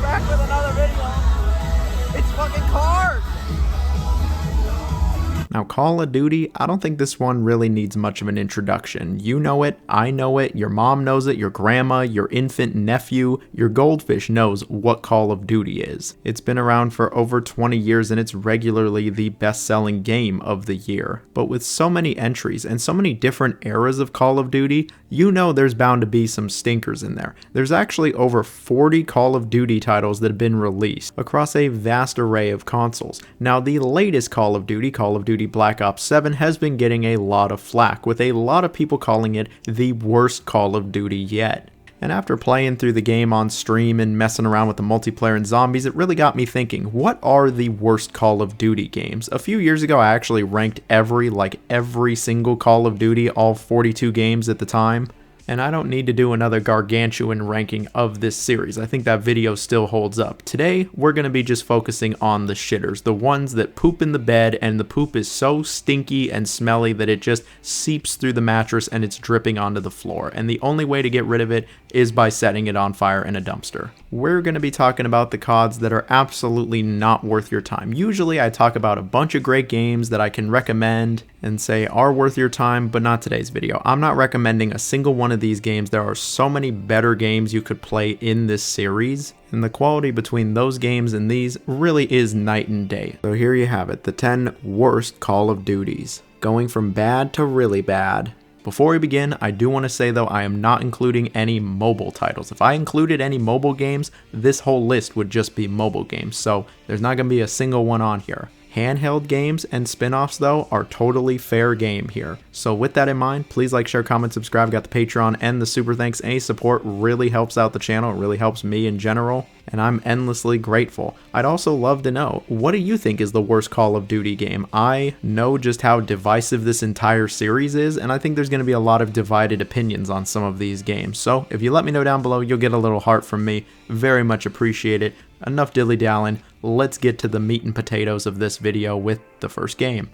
back with another video. It's fucking cars. Now, Call of Duty, I don't think this one really needs much of an introduction. You know it, I know it, your mom knows it, your grandma, your infant nephew, your goldfish knows what Call of Duty is. It's been around for over 20 years and it's regularly the best-selling game of the year. But with so many entries and so many different eras of Call of Duty, you know there's bound to be some stinkers in there. There's actually over 40 Call of Duty titles that have been released across a vast array of consoles. Now, the latest Call of Duty Black Ops 7 has been getting a lot of flack, with a lot of people calling it the worst Call of Duty yet. And after playing through the game on stream and messing around with the multiplayer and zombies, it really got me thinking, what are the worst Call of Duty games? A few years ago, I actually ranked every single Call of Duty, all 42 games at the time. And I don't need to do another gargantuan ranking of this series. I think that video still holds up. Today, we're going to be just focusing on the shitters, the ones that poop in the bed and the poop is so stinky and smelly that it just seeps through the mattress and it's dripping onto the floor. And the only way to get rid of it is by setting it on fire in a dumpster. We're going to be talking about the CODs that are absolutely not worth your time. Usually I talk about a bunch of great games that I can recommend and say are worth your time, but not today's video. I'm not recommending a single one of these games. There are so many better games you could play in this series, and the quality between those games and these really is night and day. So here you have it, the 10 worst Call of Duties, going from bad to really bad. Before we begin, I do want to say though, I am not including any mobile titles. If I included any mobile games, this whole list would just be mobile games, so there's not going to be a single one on here. Handheld games and spin-offs though are totally fair game here. So with that in mind, please like, share, comment, subscribe. Got the Patreon and the super thanks. Any support really helps out the channel. It really helps me in general, and I'm endlessly grateful. I'd also love to know, what do you think is the worst Call of Duty game? I know just how divisive this entire series is, and I think there's going to be a lot of divided opinions on some of these games. So if you let me know down below, you'll get a little heart from me. Very much appreciate it. Enough dilly-dallying, let's get to the meat and potatoes of this video with the first game.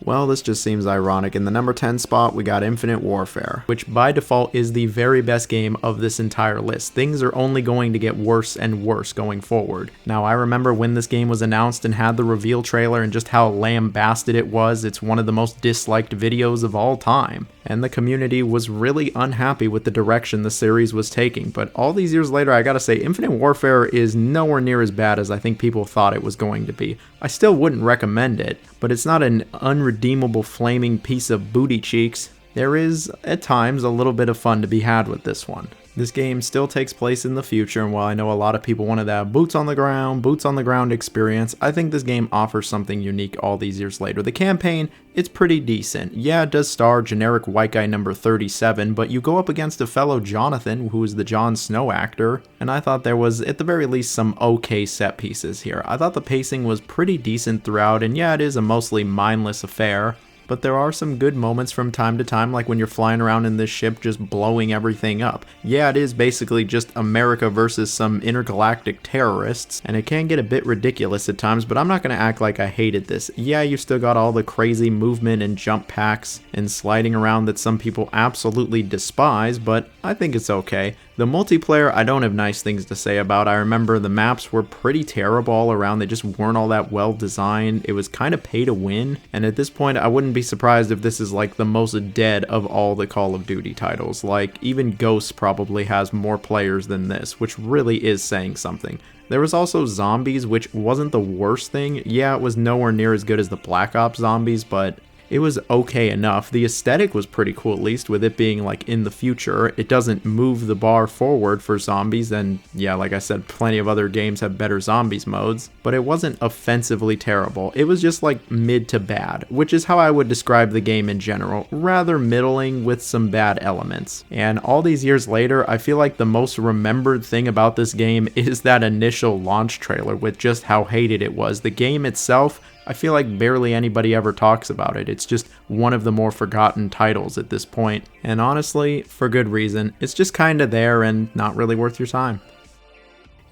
Well, this just seems ironic. In the number 10 spot, we got Infinite Warfare, which by default is the very best game of this entire list. Things are only going to get worse and worse going forward. Now, I remember when this game was announced and had the reveal trailer and just how lambasted it was. It's one of the most disliked videos of all time. And the community was really unhappy with the direction the series was taking. But all these years later, I gotta say, Infinite Warfare is nowhere near as bad as I think people thought it was going to be. I still wouldn't recommend it, but it's not an unredeemable flaming piece of booty cheeks. There is, at times, a little bit of fun to be had with this one. This game still takes place in the future, and while I know a lot of people wanted that boots on the ground experience, I think this game offers something unique all these years later. The campaign, it's pretty decent. Yeah, it does star generic white guy number 37, but you go up against a fellow Jonathan, who is the Jon Snow actor, and I thought there was, at the very least, some okay set pieces here. I thought the pacing was pretty decent throughout, and yeah, it is a mostly mindless affair. But there are some good moments from time to time, like when you're flying around in this ship just blowing everything up. Yeah, it is basically just America versus some intergalactic terrorists, and it can get a bit ridiculous at times, but I'm not going to act like I hated this. Yeah, you still got all the crazy movement and jump packs and sliding around that some people absolutely despise, but I think it's okay. The multiplayer, I don't have nice things to say about. I remember the maps were pretty terrible all around. They just weren't all that well designed. It was kind of pay to win. And at this point, I wouldn't be surprised if this is like the most dead of all the Call of Duty titles. Like, even Ghosts probably has more players than this, which really is saying something. There was also Zombies, which wasn't the worst thing. Yeah, it was nowhere near as good as the Black Ops Zombies, but it was okay enough. The aesthetic was pretty cool, at least, with it being like in the future. It doesn't move the bar forward for zombies, and yeah, like I said, plenty of other games have better zombies modes, but it wasn't offensively terrible. It was just like mid to bad, which is how I would describe the game in general, rather middling with some bad elements. And all these years later, I feel like the most remembered thing about this game is that initial launch trailer with just how hated it was. The game itself, I feel like barely anybody ever talks about it. It's just one of the more forgotten titles at this point. And honestly, for good reason, it's just kinda there and not really worth your time.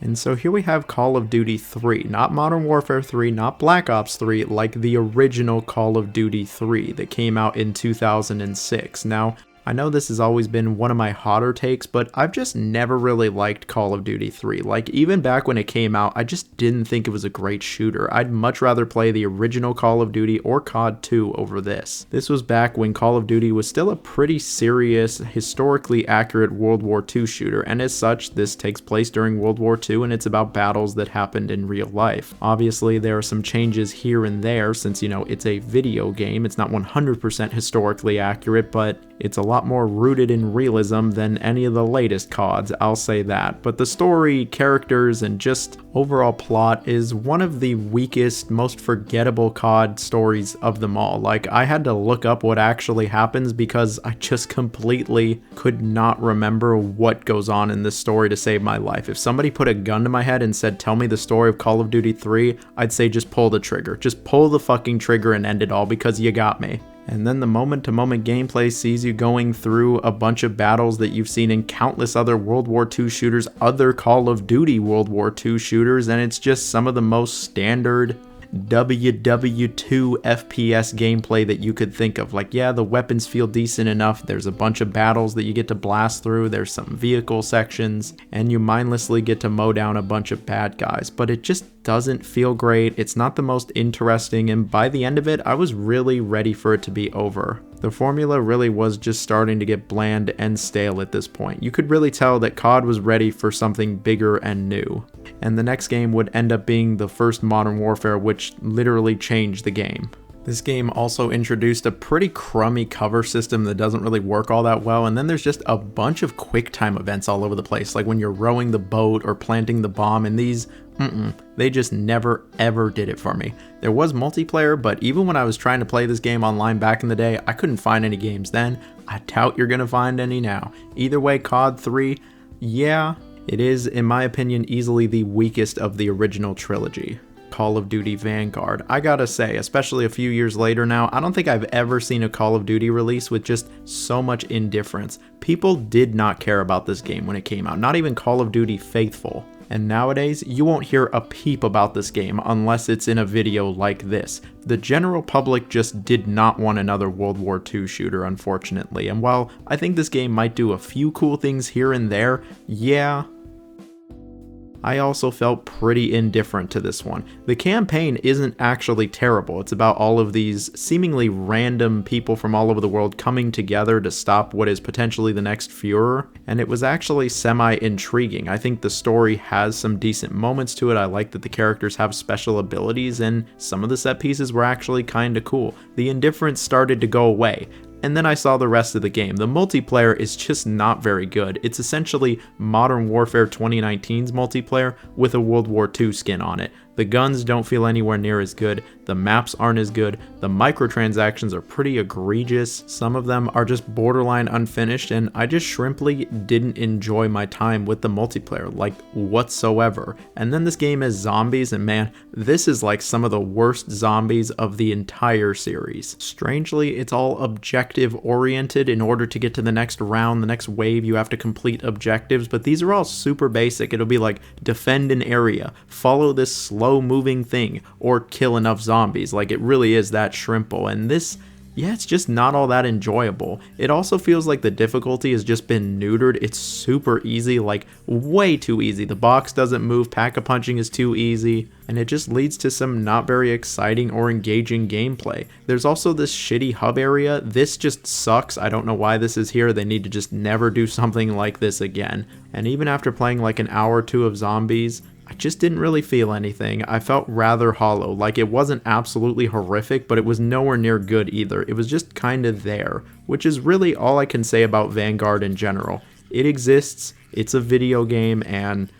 And so here we have Call of Duty 3, not Modern Warfare 3, not Black Ops 3, like the original Call of Duty 3 that came out in 2006. Now, I know this has always been one of my hotter takes, but I've just never really liked Call of Duty 3. Like, even back when it came out, I just didn't think it was a great shooter. I'd much rather play the original Call of Duty or COD 2 over this. This was back when Call of Duty was still a pretty serious, historically accurate World War II shooter, and as such, this takes place during World War II, and it's about battles that happened in real life. Obviously, there are some changes here and there, since, you know, it's a video game. It's not 100% historically accurate, but it's a lot more rooted in realism than any of the latest CODs, I'll say that. But the story, characters, and just overall plot is one of the weakest, most forgettable COD stories of them all. Like, I had to look up what actually happens because I just completely could not remember what goes on in this story to save my life. If somebody put a gun to my head and said, tell me the story of Call of Duty 3, I'd say just pull the trigger. Just pull the fucking trigger and end it all because you got me. And then the moment-to-moment gameplay sees you going through a bunch of battles that you've seen in countless other World War II shooters, other Call of Duty World War II shooters, and it's just some of the most standard WW2 FPS gameplay that you could think of. Like, yeah, the weapons feel decent enough, there's a bunch of battles that you get to blast through, there's some vehicle sections, and you mindlessly get to mow down a bunch of bad guys, but it just doesn't feel great. It's not the most interesting, and by the end of it, I was really ready for it to be over. The formula really was just starting to get bland and stale at this point. You could really tell that COD was ready for something bigger and new. And the next game would end up being the first Modern Warfare, which literally changed the game. This game also introduced a pretty crummy cover system that doesn't really work all that well, and then there's just a bunch of quick time events all over the place, like when you're rowing the boat or planting the bomb, and these, they just never ever did it for me. There was multiplayer, but even when I was trying to play this game online back in the day, I couldn't find any games then. I doubt you're gonna find any now. Either way, COD 3, yeah, it is, in my opinion, easily the weakest of the original trilogy. Call of Duty Vanguard. I gotta say, especially a few years later now, I don't think I've ever seen a Call of Duty release with just so much indifference. People did not care about this game when it came out, not even Call of Duty Faithful. And nowadays, you won't hear a peep about this game unless it's in a video like this. The general public just did not want another World War II shooter, unfortunately. And while I think this game might do a few cool things here and there, yeah, I also felt pretty indifferent to this one. The campaign isn't actually terrible. It's about all of these seemingly random people from all over the world coming together to stop what is potentially the next Führer, and it was actually semi-intriguing. I think the story has some decent moments to it. I like that the characters have special abilities, and some of the set pieces were actually kinda cool. The indifference started to go away. And then I saw the rest of the game. The multiplayer is just not very good. It's essentially Modern Warfare 2019's multiplayer with a World War II skin on it. The guns don't feel anywhere near as good, the maps aren't as good, the microtransactions are pretty egregious, some of them are just borderline unfinished, and I just shrimply didn't enjoy my time with the multiplayer, like whatsoever. And then this game has zombies, and man, this is like some of the worst zombies of the entire series. Strangely, it's all objective oriented. In order to get to the next round, the next wave, you have to complete objectives, but these are all super basic. It'll be like, defend an area, follow this slow moving thing, or kill enough zombies. Like, it really is that shrimple, and this, yeah, it's just not all that enjoyable. It also feels like the difficulty has just been neutered. It's super easy, like way too easy. The box doesn't move, pack-a-punching is too easy, and it just leads to some not very exciting or engaging gameplay. There's also this shitty hub area. This just sucks. I don't know why this is here. They need to just never do something like this again. And even after playing like an hour or two of zombies, I just didn't really feel anything. I felt rather hollow. Like, it wasn't absolutely horrific, but it was nowhere near good either. It was just kind of there, which is really all I can say about Vanguard in general. It exists, it's a video game, and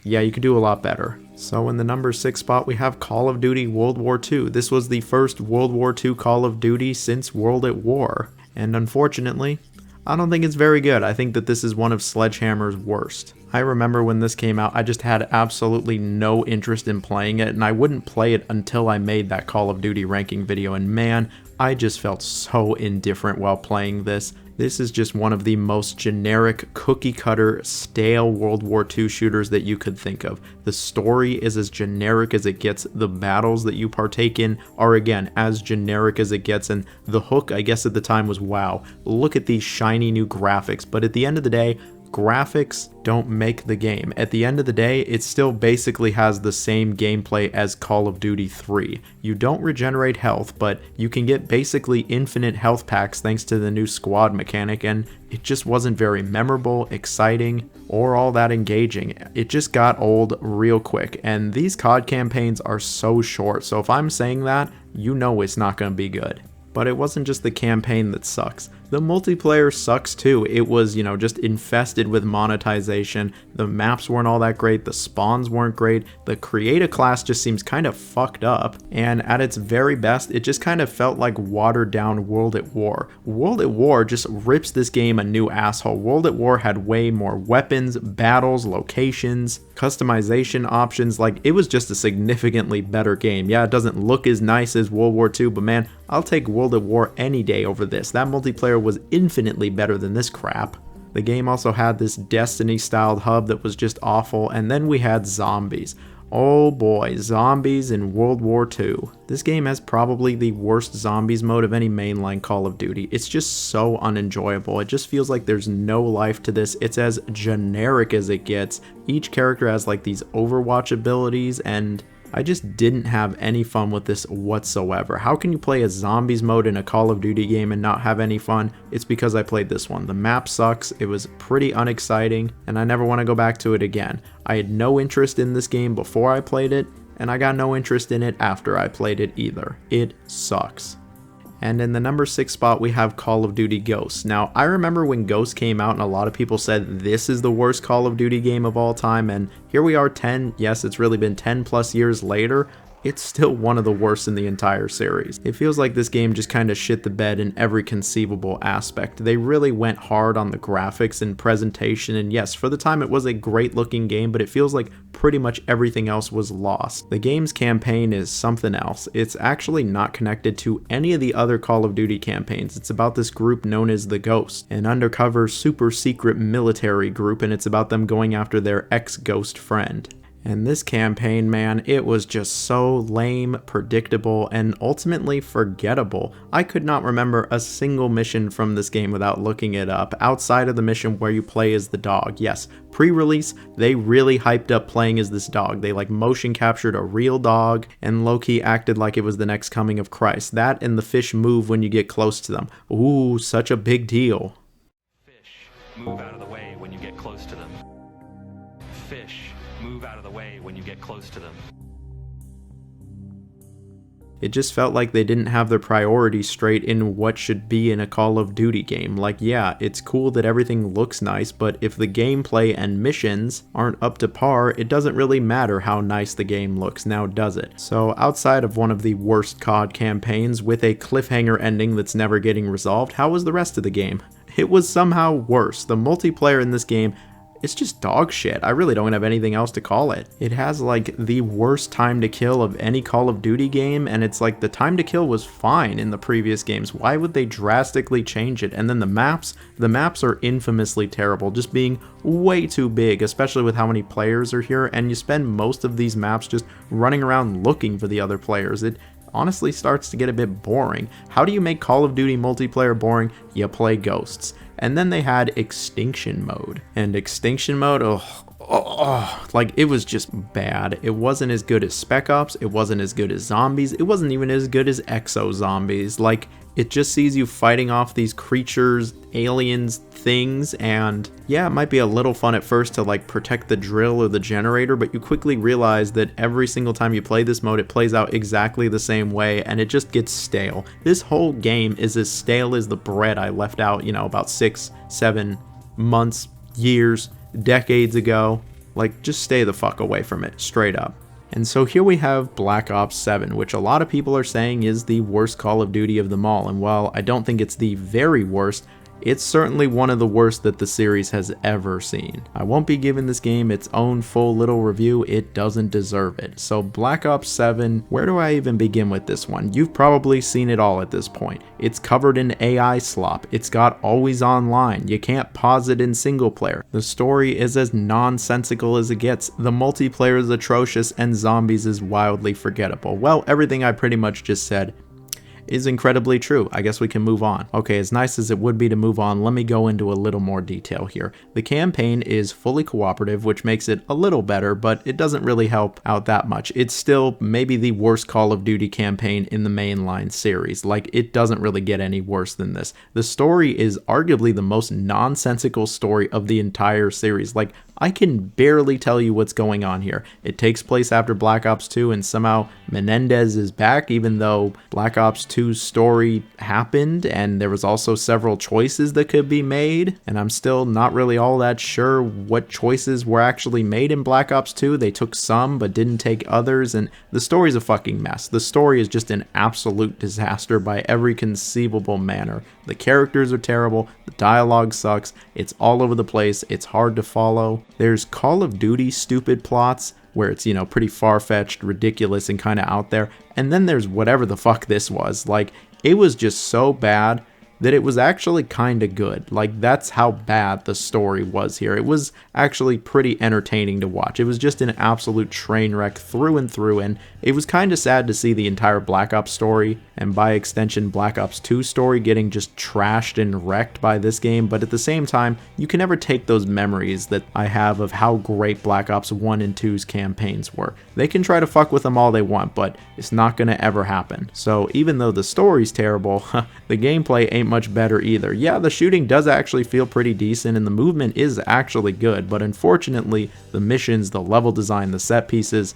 yeah, you could do a lot better. So in the number 6 spot, we have Call of Duty World War II. This was the first World War II Call of Duty since World at War, and unfortunately, I don't think it's very good. I think that this is one of Sledgehammer's worst. I remember when this came out, I just had absolutely no interest in playing it, and I wouldn't play it until I made that Call of Duty ranking video, and man, I just felt so indifferent while playing this. This is just one of the most generic, cookie-cutter, stale World War II shooters that you could think of. The story is as generic as it gets, the battles that you partake in are again as generic as it gets, and the hook, I guess at the time, was wow, look at these shiny new graphics, but at the end of the day, graphics don't make the game. At the end of the day, it still basically has the same gameplay as Call of Duty 3. You don't regenerate health, but you can get basically infinite health packs thanks to the new squad mechanic, and it just wasn't very memorable, exciting, or all that engaging. It just got old real quick, and these COD campaigns are so short, so if I'm saying that, you know it's not going to be good. But it wasn't just the campaign that sucks. The multiplayer sucks too. It was, just infested with monetization. The maps weren't all that great. The spawns weren't great. The create a class just seems kind of fucked up. And at its very best, it just kind of felt like watered down World at War. World at War just rips this game a new asshole. World at War had way more weapons, battles, locations, customization options. Like, it was just a significantly better game. Yeah, it doesn't look as nice as World War II, but man, I'll take World at War any day over this. That multiplayer was infinitely better than this crap. The game also had this Destiny-styled hub that was just awful, and then we had zombies. Oh boy, zombies in World War II. This game has probably the worst zombies mode of any mainline Call of Duty. It's just so unenjoyable. It just feels like there's no life to this. It's as generic as it gets. Each character has like these Overwatch abilities, and I just didn't have any fun with this whatsoever. How can you play a zombies mode in a Call of Duty game and not have any fun? It's because I played this one. The map sucks, it was pretty unexciting, and I never want to go back to it again. I had no interest in this game before I played it, and I got no interest in it after I played it either. It sucks. And in the number 6 spot, we have Call of Duty Ghosts. Now, I remember when Ghosts came out and a lot of people said this is the worst Call of Duty game of all time, and here we are it's really been 10 plus years later. It's still one of the worst in the entire series. It feels like this game just kind of shit the bed in every conceivable aspect. They really went hard on the graphics and presentation, and yes, for the time it was a great looking game, but it feels like pretty much everything else was lost. The game's campaign is something else. It's actually not connected to any of the other Call of Duty campaigns. It's about this group known as the Ghosts, an undercover super secret military group, and it's about them going after their ex-ghost friend. And this campaign, man, it was just so lame, predictable, and ultimately forgettable. I could not remember a single mission from this game without looking it up, outside of the mission where you play as the dog. Yes, pre-release, they really hyped up playing as this dog. They like motion captured a real dog, and low-key acted like it was the next coming of Christ. That and the fish move when you get close to them. Ooh, such a big deal. Fish, move out of the way when you get close to them. Fish, move out of the way when you get close to them. It just felt like they didn't have their priorities straight in what should be in a Call of Duty game. Like, yeah, it's cool that everything looks nice, but if the gameplay and missions aren't up to par, it doesn't really matter how nice the game looks, now does it? So outside of one of the worst COD campaigns with a cliffhanger ending that's never getting resolved, how was the rest of the game? It was somehow worse. The multiplayer in this game, it's just dog shit. I really don't have anything else to call it. It has like the worst time to kill of any Call of Duty game, and it's like the time to kill was fine in the previous games. Why would they drastically change it? And then the maps are infamously terrible, just being way too big, especially with how many players are here, and you spend most of these maps just running around looking for the other players. It honestly starts to get a bit boring. How do you make Call of Duty multiplayer boring? You play Ghosts. And then they had Extinction Mode. And Extinction Mode, like it was just bad. It wasn't as good as Spec Ops, it wasn't as good as Zombies, it wasn't even as good as Exo Zombies. Like, it just sees you fighting off these creatures, aliens, things, and yeah, it might be a little fun at first to like protect the drill or the generator, but you quickly realize that every single time you play this mode, it plays out exactly the same way, and it just gets stale. This whole game is as stale as the bread I left out, about 6, 7 months, years, decades ago. Like, just stay the fuck away from it, straight up. And so here we have Black Ops 7, which a lot of people are saying is the worst Call of Duty of them all, and while I don't think it's the very worst, it's certainly one of the worst that the series has ever seen. I won't be giving this game its own full little review, it doesn't deserve it. So Black Ops 7, where do I even begin with this one? You've probably seen it all at this point. It's covered in AI slop, it's got always online, you can't pause it in single player, the story is as nonsensical as it gets, the multiplayer is atrocious, and zombies is wildly forgettable. Well, everything I pretty much just said is incredibly true. I guess we can move on. Okay, as nice as it would be to move on, let me go into a little more detail here. The campaign is fully cooperative, which makes it a little better, but it doesn't really help out that much. It's still maybe the worst Call of Duty campaign in the mainline series. Like, it doesn't really get any worse than this. The story is arguably the most nonsensical story of the entire series. Like, I can barely tell you what's going on here. It takes place after Black Ops 2 and somehow Menendez is back, even though Black Ops 2's story happened and there was also several choices that could be made, and I'm still not really all that sure what choices were actually made in Black Ops 2. They took some but didn't take others, and the story's a fucking mess. The story is just an absolute disaster by every conceivable manner. The characters are terrible, the dialogue sucks, it's all over the place, it's hard to follow. There's Call of Duty stupid plots where it's, you know, pretty far-fetched, ridiculous, and kind of out there. And then there's whatever the fuck this was. Like, it was just so bad that it was actually kind of good. Like, that's how bad the story was here. It was actually pretty entertaining to watch. It was just an absolute train wreck through and through, and it was kind of sad to see the entire Black Ops story, and by extension Black Ops 2 story, getting just trashed and wrecked by this game. But at the same time, you can never take those memories that I have of how great Black Ops 1 and 2's campaigns were. They can try to fuck with them all they want, but it's not gonna ever happen. So even though the story's terrible, the gameplay ain't much better either. Yeah, the shooting does actually feel pretty decent and the movement is actually good, but unfortunately the missions, the level design, the set pieces,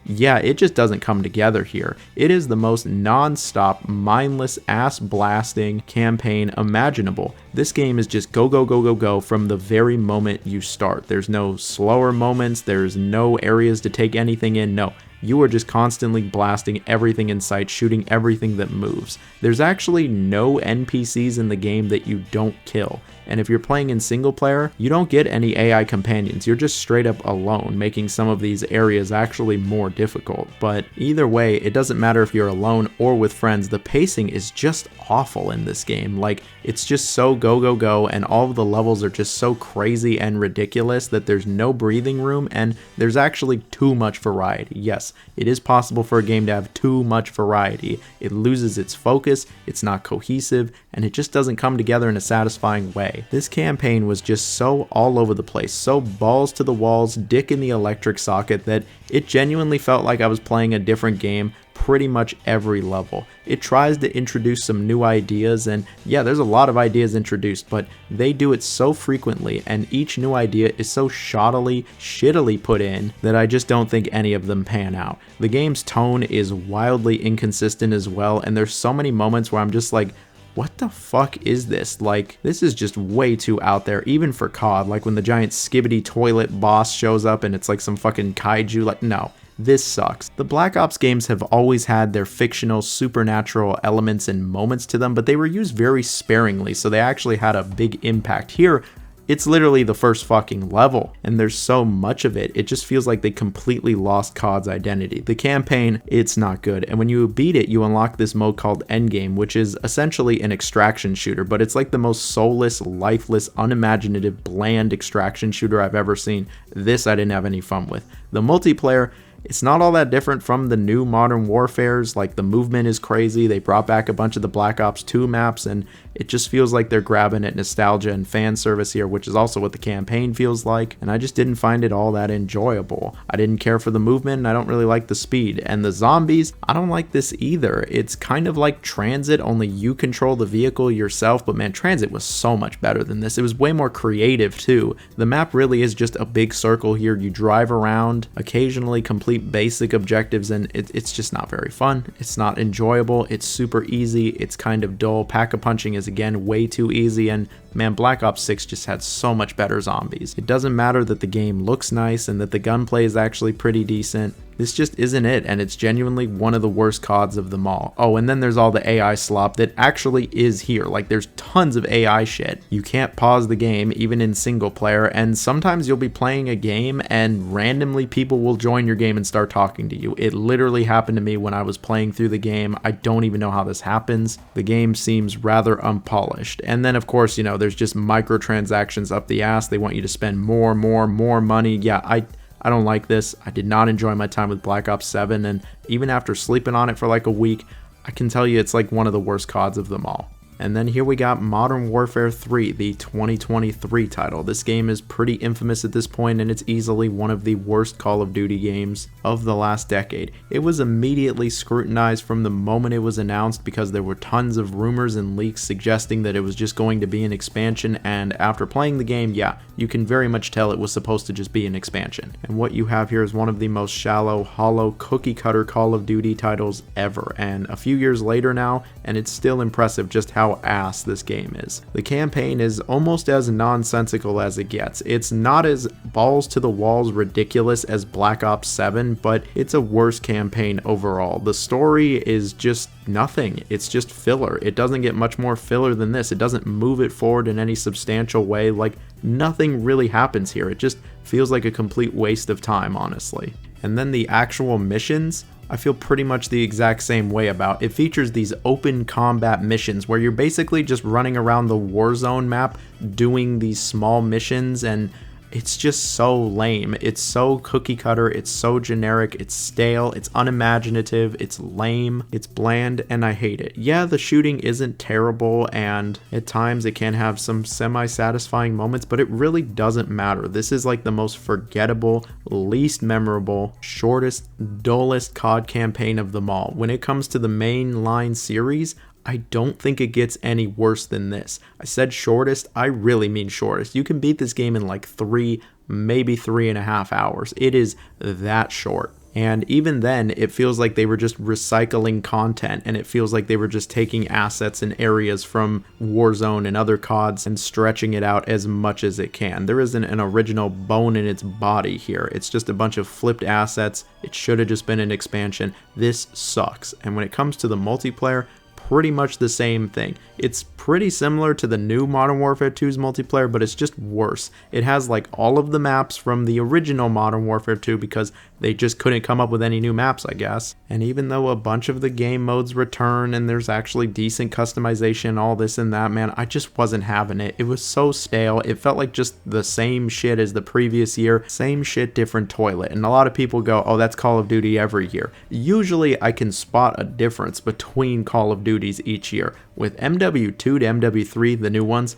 yeah, it just doesn't come together here. It is the most non-stop, mindless, ass-blasting campaign imaginable. This game is just go, go, go, go, go from the very moment you start. There's no slower moments, there's no areas to take anything in, no. You are just constantly blasting everything in sight, shooting everything that moves. There's actually no NPCs in the game that you don't kill. And if you're playing in single player, you don't get any AI companions. You're just straight up alone, making some of these areas actually more difficult. But either way, it doesn't matter if you're alone or with friends, the pacing is just awful in this game. Like, it's just so go, go, go, and all of the levels are just so crazy and ridiculous that there's no breathing room, and there's actually too much variety. Yes, it is possible for a game to have too much variety. It loses its focus, it's not cohesive, and it just doesn't come together in a satisfying way. This campaign was just so all over the place, so balls to the walls, dick in the electric socket, that it genuinely felt like I was playing a different game pretty much every level. It tries to introduce some new ideas, and yeah, there's a lot of ideas introduced, but they do it so frequently, and each new idea is so shittily put in that I just don't think any of them pan out. The game's tone is wildly inconsistent as well, and there's so many moments where I'm just like, what the fuck is this? Like, this is just way too out there, even for COD. Like when the giant skibbity toilet boss shows up and it's like some fucking kaiju, like, no. This sucks. The Black Ops games have always had their fictional, supernatural elements and moments to them, but they were used very sparingly, so they actually had a big impact. Here, it's literally the first fucking level, and there's so much of it, it just feels like they completely lost COD's identity. The campaign, it's not good, and when you beat it, you unlock this mode called Endgame, which is essentially an extraction shooter, but it's like the most soulless, lifeless, unimaginative, bland extraction shooter I've ever seen. This I didn't have any fun with. The multiplayer, it's not all that different from the new Modern Warfares. Like, the movement is crazy, they brought back a bunch of the Black Ops 2 maps, and it just feels like they're grabbing at nostalgia and fan service here, which is also what the campaign feels like, and I just didn't find it all that enjoyable. I didn't care for the movement, and I don't really like the speed. And the zombies, I don't like this either. It's kind of like Transit, only you control the vehicle yourself, but man, Transit was so much better than this. It was way more creative too. The map really is just a big circle here. You drive around, occasionally complete basic objectives, and it's just not very fun. It's not enjoyable. It's super easy. It's kind of dull. Pack-a-punching is is again way too easy, and man, Black Ops 6 just had so much better zombies. It doesn't matter that the game looks nice and that the gunplay is actually pretty decent. This just isn't it, and it's genuinely one of the worst CODs of them all. Oh, and then there's all the AI slop that actually is here. Like, there's tons of AI shit. You can't pause the game, even in single player, and sometimes you'll be playing a game and randomly people will join your game and start talking to you. It literally happened to me when I was playing through the game. I don't even know how this happens. The game seems rather unpolished. And then, of course, you know, there's just microtransactions up the ass. They want you to spend more money. Yeah, I don't like this. I did not enjoy my time with Black Ops 7, and even after sleeping on it for like a week, I can tell you it's like one of the worst CODs of them all. And then here we got Modern Warfare 3, the 2023 title. This game is pretty infamous at this point, and it's easily one of the worst Call of Duty games of the last decade. It was immediately scrutinized from the moment it was announced because there were tons of rumors and leaks suggesting that it was just going to be an expansion, and after playing the game, yeah, you can very much tell it was supposed to just be an expansion. And what you have here is one of the most shallow, hollow, cookie-cutter Call of Duty titles ever, and a few years later now, and it's still impressive just how ass this game is. The campaign is almost as nonsensical as it gets. It's not as balls to the walls ridiculous as Black Ops 7, but it's a worse campaign overall. The story is just nothing. It's just filler. It doesn't get much more filler than this. It doesn't move it forward in any substantial way. Like, nothing really happens here. It just feels like a complete waste of time, honestly. And then the actual missions, I feel pretty much the exact same way about. It features these open combat missions where you're basically just running around the Warzone map doing these small missions, and it's just so lame. It's so cookie cutter, it's so generic, it's stale, it's unimaginative, it's lame, it's bland, and I hate it. Yeah, the shooting isn't terrible, and at times it can have some semi-satisfying moments, but it really doesn't matter. This is like the most forgettable, least memorable, shortest, dullest COD campaign of them all. When it comes to the mainline series, I don't think it gets any worse than this. I said shortest, I really mean shortest. You can beat this game in like 3, maybe 3.5 hours. It is that short. And even then, it feels like they were just recycling content, and it feels like they were just taking assets and areas from Warzone and other CODs and stretching it out as much as it can. There isn't an original bone in its body here. It's just a bunch of flipped assets. It should have just been an expansion. This sucks. And when it comes to the multiplayer, pretty much the same thing. It's pretty similar to the new Modern Warfare 2's multiplayer, but it's just worse. It has like all of the maps from the original Modern Warfare 2 because they just couldn't come up with any new maps, I guess. And even though a bunch of the game modes return and there's actually decent customization, all this and that, man, I just wasn't having it. It was so stale. It felt like just the same shit as the previous year. Same shit, different toilet. And a lot of people go, oh, that's Call of Duty every year. Usually I can spot a difference between Call of Duties each year. With MW2 to MW3, the new ones,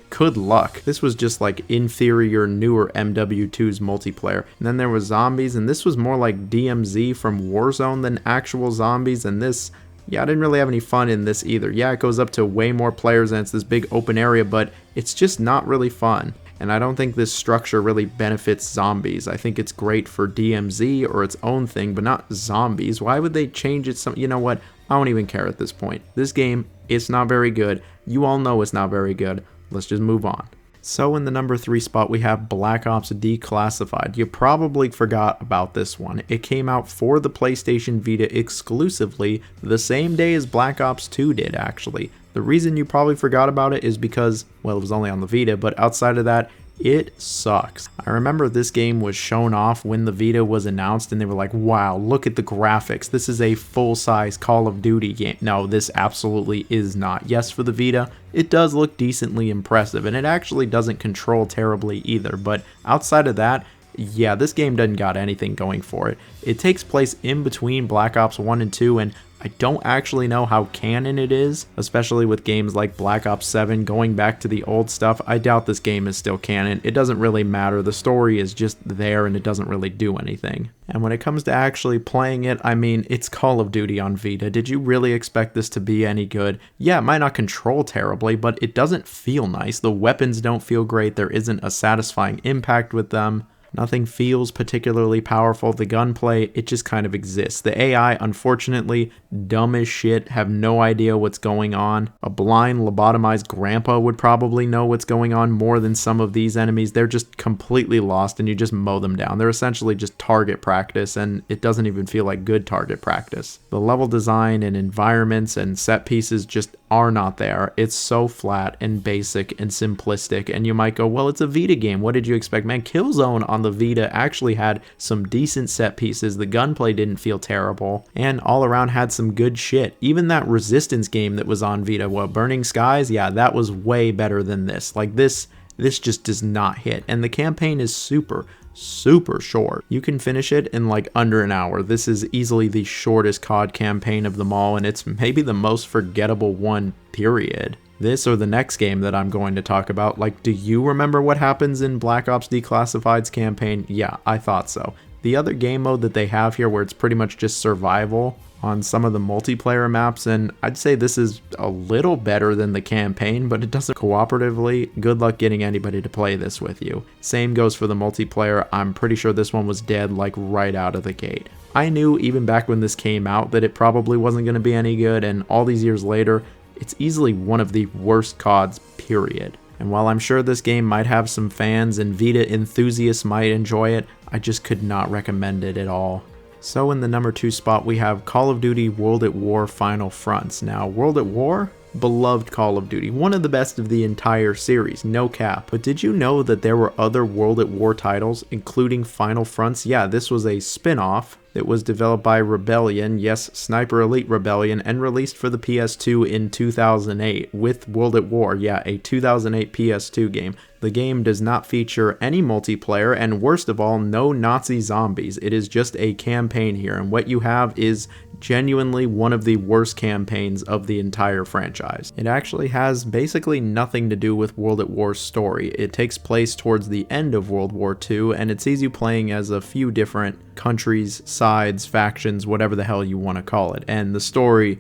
good luck. This was just like inferior, newer MW2's multiplayer. And then there was zombies, and this was more like DMZ from Warzone than actual zombies, and this, yeah, I didn't really have any fun in this either. Yeah, it goes up to way more players and it's this big open area, but it's just not really fun. And I don't think this structure really benefits zombies. I think it's great for DMZ or its own thing, but not zombies. Why would they change it? You know what? I don't even care at this point. This game, it's not very good. You all know it's not very good. Let's just move on. So in the number 3 spot, we have Black Ops Declassified. You probably forgot about this one. It came out for the PlayStation Vita exclusively the same day as Black Ops 2 did, actually. The reason you probably forgot about it is because, well, it was only on the Vita, but outside of that, it sucks. I remember this game was shown off when the Vita was announced and they were like, wow, look at the graphics. This is a full-size Call of Duty game. No, this absolutely is not. Yes, for the Vita, it does look decently impressive and it actually doesn't control terribly either. But outside of that, yeah, this game doesn't got anything going for it. It takes place in between Black Ops 1 and 2, and I don't actually know how canon it is, especially with games like Black Ops 7 going back to the old stuff. I doubt this game is still canon. It doesn't really matter. The story is just there and it doesn't really do anything. And when it comes to actually playing it, I mean, it's Call of Duty on Vita. Did you really expect this to be any good? Yeah, it might not control terribly, but it doesn't feel nice. The weapons don't feel great. There isn't a satisfying impact with them. Nothing feels particularly powerful. The gunplay, it just kind of exists. The AI, unfortunately, dumb as shit, have no idea what's going on. A blind, lobotomized grandpa would probably know what's going on more than some of these enemies. They're just completely lost and you just mow them down. They're essentially just target practice, and it doesn't even feel like good target practice. The level design and environments and set pieces just are not there. It's so flat and basic and simplistic, and you might go, well, it's a Vita game. What did you expect? Man, Killzone on the Vita actually had some decent set pieces. The gunplay didn't feel terrible, and all around had some good shit. Even that Resistance game that was on Vita, Burning Skies, yeah, that was way better than this. Like this just does not hit, and the campaign is super short. You can finish it in like under an hour. This is easily the shortest COD campaign of them all, and it's maybe the most forgettable one, period. This or the next game that I'm going to talk about, like, do you remember what happens in Black Ops Declassified's campaign? Yeah, I thought so. The other game mode that they have here, where it's pretty much just survival on some of the multiplayer maps, and I'd say this is a little better than the campaign, but it doesn't cooperatively. Good luck getting anybody to play this with you. Same goes for the multiplayer. I'm pretty sure this one was dead like right out of the gate. I knew even back when this came out that it probably wasn't going to be any good, and all these years later, it's easily one of the worst CODs, period. And while I'm sure this game might have some fans and Vita enthusiasts might enjoy it, I just could not recommend it at all. So in the number 2 spot, we have Call of Duty World at War Final Fronts. Now, World at War? Beloved Call of Duty, one of the best of the entire series, no cap. But did you know that there were other World at War titles, including Final Fronts? Yeah, this was a spin-off that was developed by Rebellion, yes, Sniper Elite Rebellion, and released for the PS2 in 2008 with World at War, yeah, a 2008 PS2 game. The game does not feature any multiplayer, and worst of all, no Nazi zombies. It is just a campaign here, and what you have is genuinely one of the worst campaigns of the entire franchise. It actually has basically nothing to do with World at War's story. It takes place towards the end of World War II, and it sees you playing as a few different countries, sides, factions, whatever the hell you want to call it. And the story,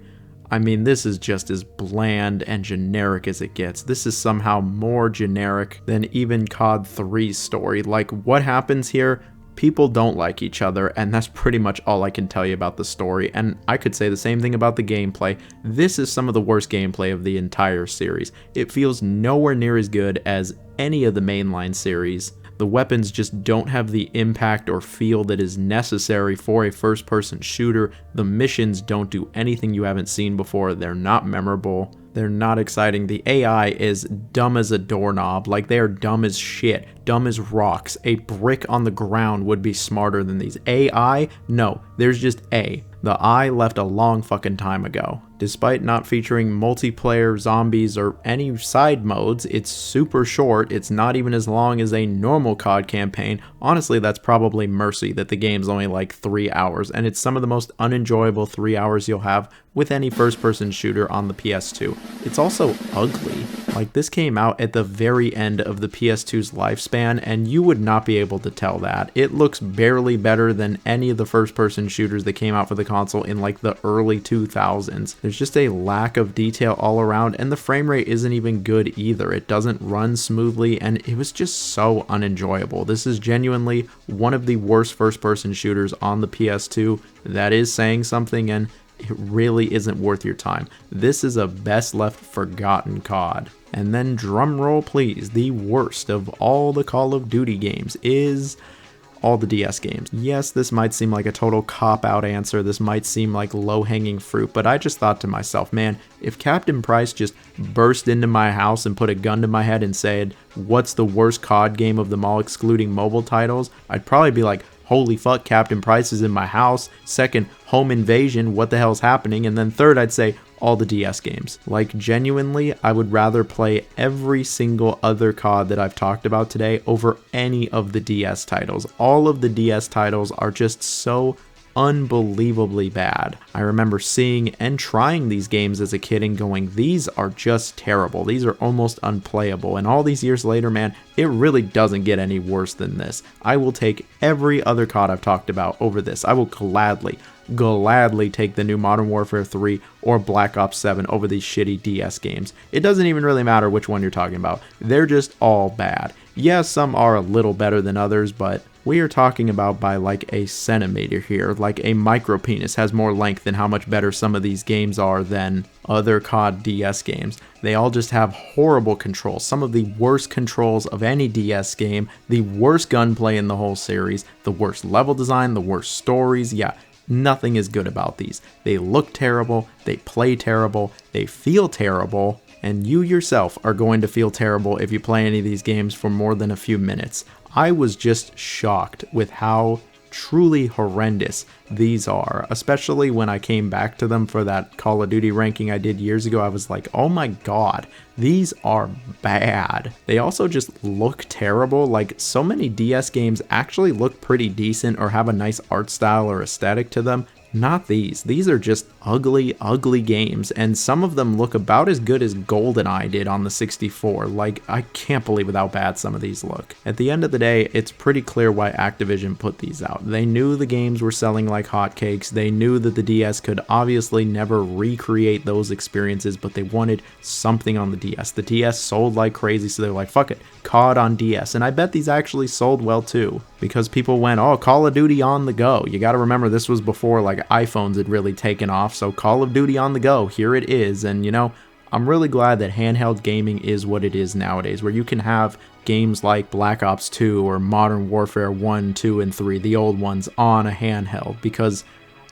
I mean, this is just as bland and generic as it gets. This is somehow more generic than even COD 3's story. Like, what happens here? People don't like each other, and that's pretty much all I can tell you about the story, and I could say the same thing about the gameplay. This is some of the worst gameplay of the entire series. It feels nowhere near as good as any of the mainline series. The weapons just don't have the impact or feel that is necessary for a first-person shooter. The missions don't do anything you haven't seen before. They're not memorable. They're not exciting. The AI is dumb as a doorknob. Like, they are dumb as shit. Dumb as rocks. A brick on the ground would be smarter than these. AI? No. There's just A. The I left a long fucking time ago. Despite not featuring multiplayer, zombies, or any side modes, it's super short. It's not even as long as a normal COD campaign. Honestly, that's probably mercy that the game's only like 3 hours, and it's some of the most unenjoyable 3 hours you'll have with any first-person shooter on the PS2. It's also ugly. Like, this came out at the very end of the PS2's lifespan, and you would not be able to tell that. It looks barely better than any of the first-person shooters that came out for the console in like the early 2000s. There's just a lack of detail all around, and the frame rate isn't even good either. It doesn't run smoothly, and it was just so unenjoyable. This is genuinely one of the worst first-person shooters on the PS2. That is saying something, and it really isn't worth your time. This is a best left forgotten COD. And then, drum roll please, the worst of all the Call of Duty games is all the DS games. Yes, this might seem like a total cop-out answer, this might seem like low-hanging fruit, but I just thought to myself, man, if Captain Price just burst into my house and put a gun to my head and said, what's the worst COD game of them all excluding mobile titles, I'd probably be like, holy fuck, Captain Price is in my house. Second, Home Invasion, what the hell's happening? And then third, I'd say all the DS games. Like, genuinely, I would rather play every single other COD that I've talked about today over any of the DS titles. All of the DS titles are just so unbelievably bad. I remember seeing and trying these games as a kid and going, these are just terrible. These are almost unplayable. And all these years later, man, it really doesn't get any worse than this. I will take every other COD I've talked about over this. I will gladly take the new Modern Warfare 3 or Black Ops 7 over these shitty DS games. It doesn't even really matter which one you're talking about. They're just all bad. Yeah, some are a little better than others, but we are talking about by like a centimeter here. Like a micro penis has more length than how much better some of these games are than other COD DS games. They all just have horrible controls, some of the worst controls of any DS game, the worst gunplay in the whole series, the worst level design, the worst stories. Yeah, nothing is good about these. They look terrible, they play terrible, they feel terrible, and you yourself are going to feel terrible if you play any of these games for more than a few minutes. I was just shocked with how truly horrendous these are, especially when I came back to them for that Call of Duty ranking I did years ago. I was like, oh my god, these are bad. They also just look terrible. Like, so many DS games actually look pretty decent or have a nice art style or aesthetic to them. Not these. These are just ugly, ugly games, and some of them look about as good as GoldenEye did on the 64. Like, I can't believe how bad some of these look. At the end of the day, it's pretty clear why Activision put these out. They knew the games were selling like hotcakes. They knew that the DS could obviously never recreate those experiences, but they wanted something on the DS. The DS sold like crazy, so they're like, fuck it, COD on DS. And I bet these actually sold well too, because people went, oh, Call of Duty on the go. You gotta remember, this was before like iPhones had really taken off, so Call of Duty on the go, here it is. And you know, I'm really glad that handheld gaming is what it is nowadays, where you can have games like Black Ops 2 or Modern Warfare 1, 2, and 3, the old ones, on a handheld, because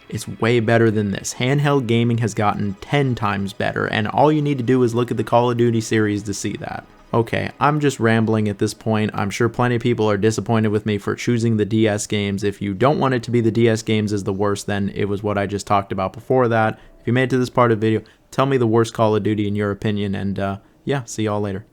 it's way better than this. Handheld gaming has gotten 10 times better, and all you need to do is look at the Call of Duty series to see that. Okay, I'm just rambling at this point. I'm sure plenty of people are disappointed with me for choosing the DS games. If you don't want it to be the DS games as the worst, then it was what I just talked about before that. If you made it to this part of the video, tell me the worst Call of Duty in your opinion, and yeah, see y'all later.